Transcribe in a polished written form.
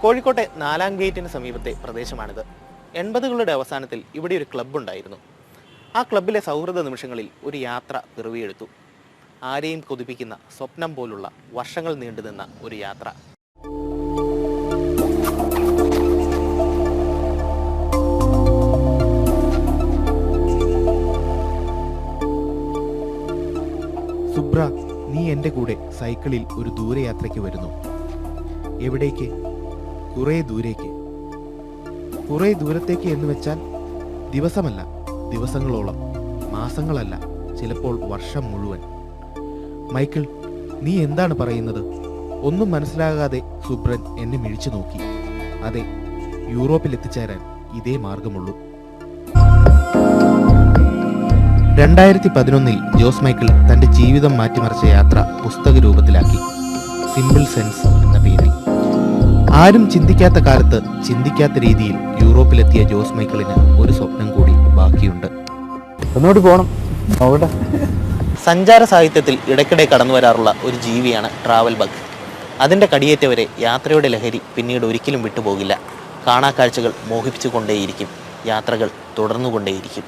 കോഴിക്കോട്ടെ 4-ാം ഗേറ്റിന് സമീപത്തെ പ്രദേശമാണിത്. 80കളുടെ അവസാനത്തിൽ ഇവിടെ ഒരു ക്ലബ്ബ് ഉണ്ടായിരുന്നു. ആ ക്ലബ്ബിലെ സൗഹൃദ നിമിഷങ്ങളിൽ ഒരു യാത്ര പിറവിയെടുത്തു. ആരെയും കൊതിപ്പിക്കുന്ന സ്വപ്നം പോലുള്ള വർഷങ്ങൾ നീണ്ടുനിന്ന ഒരു യാത്ര. സുബ്ര, നീ എൻ്റെ കൂടെ സൈക്കിളിൽ ഒരു ദൂരയാത്രയ്ക്ക് വരുന്നു. എവിടേക്ക്? കുറേ ദൂരേക്ക്. കുറേ ദൂരത്തേക്ക് എന്ന് വെച്ചാൽ ദിവസമല്ല, ദിവസങ്ങളോളം, മാസങ്ങളല്ല, ചിലപ്പോൾ വർഷം മുഴുവൻ. മൈക്കിൾ, നീ എന്താണ് പറയുന്നത്? ഒന്നും മനസ്സിലാകാതെ സുബ്രൻ എന്നെ മിഴിച്ചു നോക്കി. അതെ, യൂറോപ്പിൽ എത്തിച്ചേരാൻ ഇതേ മാർഗമുള്ളൂ. 2011 ജോസ് മൈക്കിൾ തൻ്റെ ജീവിതം മാറ്റിമറിച്ച യാത്ര പുസ്തക രൂപത്തിലാക്കി. സിമ്പിൾ സെൻസ് എന്ന പേരിൽ. ആരും ചിന്തിക്കാത്ത കാലത്ത് ചിന്തിക്കാത്ത രീതിയിൽ യൂറോപ്പിലെത്തിയ ജോസ് മൈക്കിളിന് ഒരു സ്വപ്നം കൂടി ബാക്കിയുണ്ട്. ഒന്നുകൂടി പോകണം. സഞ്ചാര സാഹിത്യത്തിൽ ഇടയ്ക്കിടെ കടന്നു വരാറുള്ള ഒരു ജീവിയാണ് ട്രാവൽ ബഗ്. അതിൻ്റെ കടിയേറ്റവരെ യാത്രയുടെ ലഹരി പിന്നീട് ഒരിക്കലും വിട്ടുപോകില്ല. കാണാക്കാഴ്ചകൾ മോഹിപ്പിച്ചുകൊണ്ടേയിരിക്കും. യാത്രകൾ തുടർന്നുകൊണ്ടേയിരിക്കും.